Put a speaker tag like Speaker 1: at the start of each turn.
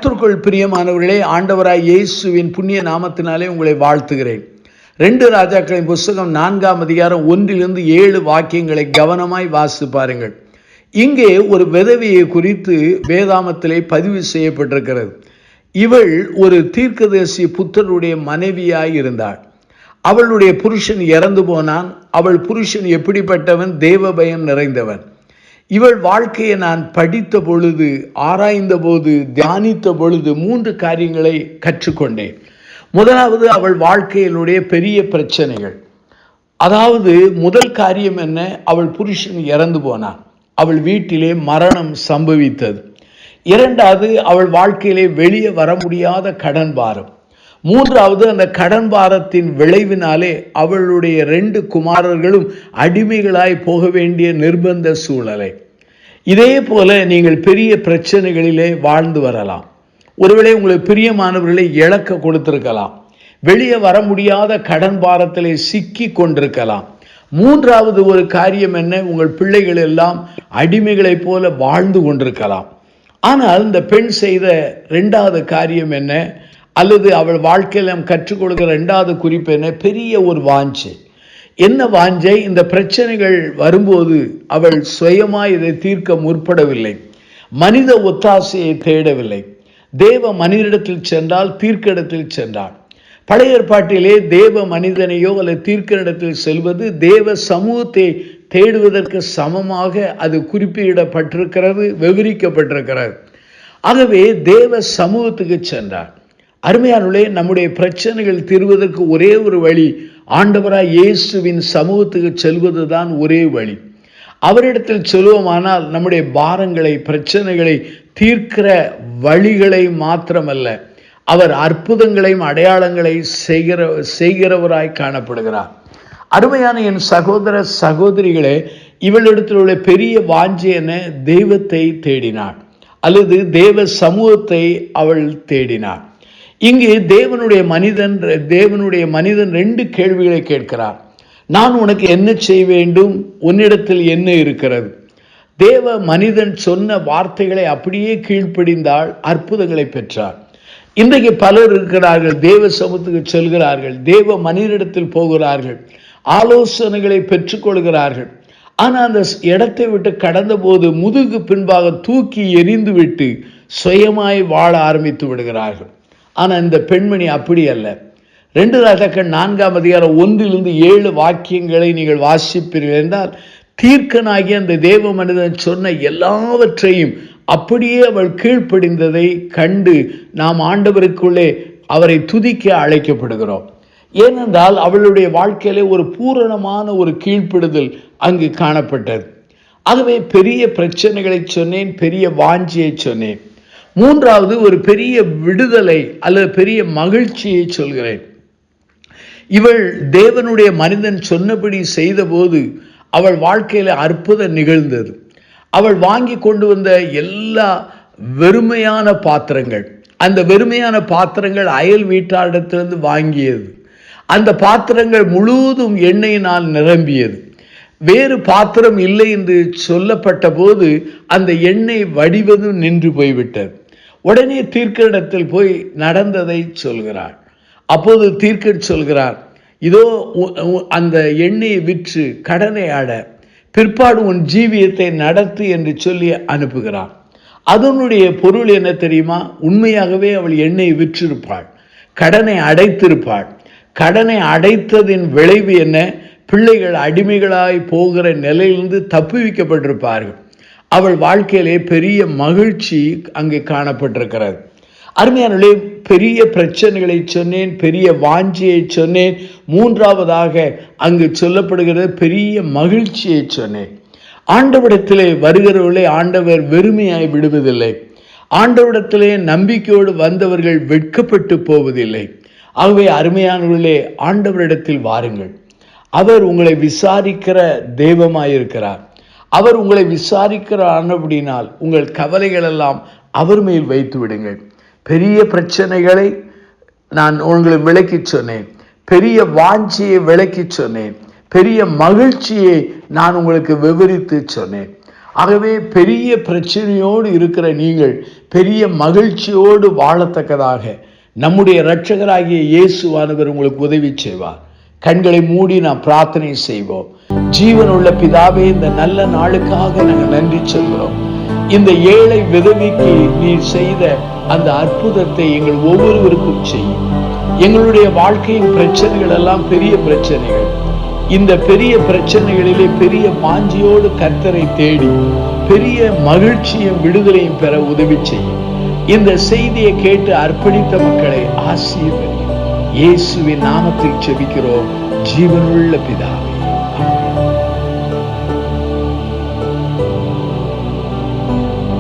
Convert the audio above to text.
Speaker 1: கர்த்தருக்குள் பிரியமானவர்களே, ஆண்டவராய் இயேசுவின் புண்ணிய நாமத்தினாலே உங்களை வாழ்த்துகிறேன். 2 ராஜாக்களின் புஸ்தகம் 4ஆம் அதிகாரம் 1-7 வாக்கியங்களை கவனமாய் வாசித்து பாருங்கள். இங்கே ஒரு விதவையை குறித்து வேதாமத்திலே பதிவு செய்யப்பட்டிருக்கிறது. இவள் ஒரு தீர்க்கதரிசி புத்திரருடைய மனைவியாய் இருந்தாள். அவளுடைய புருஷன் இறந்து போனான். அவள் புருஷன் எப்படிப்பட்டவன்? தேவ பயம் நிறைந்தவன். இவள் வாழ்க்கையை நான் படித்த பொழுது, ஆராய்ந்த போது, தியானித்த பொழுது 3 காரியங்களை கற்றுக்கொண்டேன். முதலாவது, அவள் வாழ்க்கையினுடைய பெரிய பிரச்சனைகள். அதாவது முதல் காரியம் என்ன? அவள் புருஷன் இறந்து போனான். அவள் வீட்டிலே மரணம் சம்பவித்தது. இரண்டாவது, அவள் வாழ்க்கையிலே வெளியே வர முடியாத கடன் பாரம். மூன்றாவது, அந்த கடன் பாரத்தின் விளைவினாலே அவளுடைய 2 குமாரர்களும் அடிமைகளாய் போக வேண்டிய நிர்பந்த சூழலை. இதே போல நீங்கள் பெரிய பிரச்சனைகளிலே வாழ்ந்து வரலாம். ஒருவேளை உங்களுக்கு பிரியமானவர்களை இழக்க கொடுத்திருக்கலாம். வெளியே வர முடியாத கடன் பாரத்திலே சிக்கி கொண்டிருக்கலாம். மூன்றாவது ஒரு காரியம் என்ன? உங்கள் பிள்ளைகள் எல்லாம் அடிமைகளைப் போல வாழ்ந்து கொண்டிருக்கலாம். ஆனால் இந்த பெண் செய்த 2வது காரியம் என்ன? அல்லது அவள் வாழ்க்கையில் நாம் கற்றுக்கொள்கிற 2வது குறிப்பு என்ன? பெரிய ஒரு வாஞ்சை. என்ன வாஞ்சை? இந்த பிரச்சனைகள் வரும்போது அவள் சுயமாய் இதை தீர்க்க முற்படவில்லை. மனித ஒத்தாசையை தேடவில்லை. தேவ மனிதனிடத்தில் சென்றால் தீர்க்கனிடத்தில் சென்றாள். பழைய ஏற்பாட்டிலே தேவ மனிதனையோ அல்லது தீர்க்கனிடத்தில் செல்வது தேவ சமூகத்தை தேடுவதற்கு சமமாக அது குறிப்பிடப்பட்டிருக்கிறது, விவரிக்கப்பட்டிருக்கிறது. ஆகவே தேவ சமூகத்துக்கு சென்றார். அருமையானவர்களே, நம்முடைய பிரச்சனைகள் தீர்வதற்கு ஒரே ஒரு வழி, ஆண்டவராய் இயேசுவின் சமூகத்துக்கு செல்வதுதான் ஒரே வழி. அவரிடத்தில் சொல்லுவோமானால் நம்முடைய பாரங்களை, பிரச்சனைகளை தீர்க்கிற வழிகளை மாத்திரமல்ல, அவர் அற்புதங்களையும் அடையாளங்களை செய்கிறவராய் காணப்படுகிறார். அருமையான என் சகோதர சகோதரிகளே, இவளிடத்தில் உள்ள பெரிய வாஞ்சை என தெய்வத்தை தேடினாள், அல்லது தேவ சமூகத்தை அவள் தேடினாள். இங்கு தேவனுடைய மனிதன் 2 கேள்விகளை கேட்கிறார். நான் உனக்கு என்ன செய்ய வேண்டும்? உன்னிடத்தில் என்ன இருக்கிறது? தேவ மனிதன் சொன்ன வார்த்தைகளை அப்படியே கீழ்ப்படிந்தால் அற்புதங்களை பெற்றார். இன்றைக்கு பலர் இருக்கிறார்கள், தேவ சமூகத்துக்கு செல்கிறார்கள், தேவ மனிதனிடத்தில் போகிறார்கள், ஆலோசனைகளை பெற்றுக்கொள்கிறார்கள். ஆனால் அந்த இடத்தை விட்டு கடந்த போது முதுகு பின்பாக தூக்கி எறிந்து விட்டு சுயமாய் வாழ ஆரம்பித்து விடுகிறார்கள். ஆனால் இந்த பெண்மணி அப்படி அல்ல. 2 ராஜாக்கள் 4ஆம் அதிகாரம் 1-7 வாக்கியங்களை நீங்கள் வாசிப்பீர்கள் என்றால், தீர்க்கனாகிய அந்த தேவ மனிதன் சொன்ன எல்லாவற்றையும் அப்படியே அவள் கீழ்ப்படிந்ததை கண்டு நாம் ஆண்டவருக்குள்ளே அவரை துதிக்க அழைக்கப்படுகிறோம். ஏனென்றால் அவளுடைய வாழ்க்கையிலே ஒரு பூரணமான ஒரு கீழ்ப்படுதல் அங்கு காணப்பட்டது. ஆகவே பெரிய பிரச்சனைகளை சொன்னேன், பெரிய வாஞ்சியை சொன்னேன். மூன்றாவது, ஒரு பெரிய விடுதலை அல்லது பெரிய மகிழ்ச்சியை சொல்கிறேன். இவள் தேவனுடைய மனிதன் சொன்னபடி செய்தபோது அவள் வாழ்க்கையில் அற்புதம் நிகழ்ந்தது. அவள் வாங்கி கொண்டு வந்த எல்லா வெறுமையான பாத்திரங்கள், அந்த வெறுமையான பாத்திரங்கள் அயல் வீட்டாரிடத்திலிருந்து வாங்கியது. அந்த பாத்திரங்கள் முழுவதும் எண்ணெயினால் நிரம்பியது. வேறு பாத்திரம் இல்லை என்று சொல்லப்பட்ட போது அந்த எண்ணெய் வடிவதும் நின்று போய்விட்டது. உடனே தீர்க்கனிடத்தில் போய் நடந்ததை சொல்கிறார். அப்போது தீர்க்கன் சொல்கிறார், இதோ அந்த எண்ணெயை விற்று கடனை அட, பிற்பாடு உன் ஜீவியத்தை நடத்து என்று சொல்லி அனுப்புகிறார். அதனுடைய பொருள் என்ன தெரியுமா? உண்மையாகவே அவள் எண்ணெயை விற்றிருப்பாள், கடனை அடைத்திருப்பாள். கடனை அடைத்ததின் விளைவு என்ன? பிள்ளைகள் அடிமைகளாய் போகிற நிலையிலிருந்து தப்புவிக்கப்பட்டிருப்பார்கள். அவள் வாழ்க்கையிலே பெரிய மகிழ்ச்சி அங்கே காணப்பட்டிருக்கிறது. அருமையானவர்களே, பெரிய பிரச்சனைகளை சொன்னேன், பெரிய வாஞ்சியை சொன்னேன். மூன்றாவதாக அங்கு சொல்லப்படுகிறது பெரிய மகிழ்ச்சியை சொன்னேன். ஆண்டவரிடத்திலே வருகிறவர்களை ஆண்டவர் வெறுமையாய் விடுவதில்லை. ஆண்டவரிடத்திலே நம்பிக்கையோடு வந்தவர்கள் வெட்கப்பட்டு போவதில்லை. ஆகவே அருமையானவர்களே, ஆண்டவரிடத்தில் வாருங்கள். அவர் உங்களை விசாரிக்கிற தெய்வமாயிருக்கிறார். அவர் உங்களை விசாரிக்கிறார். உங்கள் கவலைகள் எல்லாம் அவர் மேல் வைத்து விடுங்கள். பெரிய பிரச்சனைகளை நான் உங்களுக்கு விளக்கி சொன்னேன், பெரிய வாஞ்சியை விளக்கி சொன்னேன், பெரிய மகிழ்ச்சியை நான் உங்களுக்கு விவரித்து சொன்னேன். ஆகவே பெரிய பிரச்சனையோடு இருக்கிற நீங்கள் பெரிய மகிழ்ச்சியோடு வாழத்தக்கதாக நம்முடைய இரட்சகராகிய இயேசுவானவர் உங்களுக்கு உதவி செய்வார். கண்களை மூடி நாம் பிரார்த்தனை செய்வோம். ஜீவனுள்ள பிதாவே, இந்த நல்ல நாளுக்காக நாங்கள் நன்றி சொல்கிறோம். இந்த ஏழை விதவைக்கு நீ செய்த அந்த அற்புதத்தை எங்கள் ஒவ்வொருவருக்கும் செய்யும். எங்களுடைய வாழ்க்கையின் பிரச்சனைகள் எல்லாம் பெரிய பிரச்சனைகள். இந்த பெரிய பிரச்சனைகளிலே பெரிய வாஞ்சியோடு கர்த்தரை தேடி பெரிய மகிழ்ச்சியும் விடுதலையும் பெற உதவி செய்யும். இந்த செய்தியை கேட்டு அர்ப்பணித்த மக்களை ஆசீர்வதி. இயேசுவின் நாமத்தில் ஜெபிக்கிறோம் ஜீவனுள்ள பிதாவே.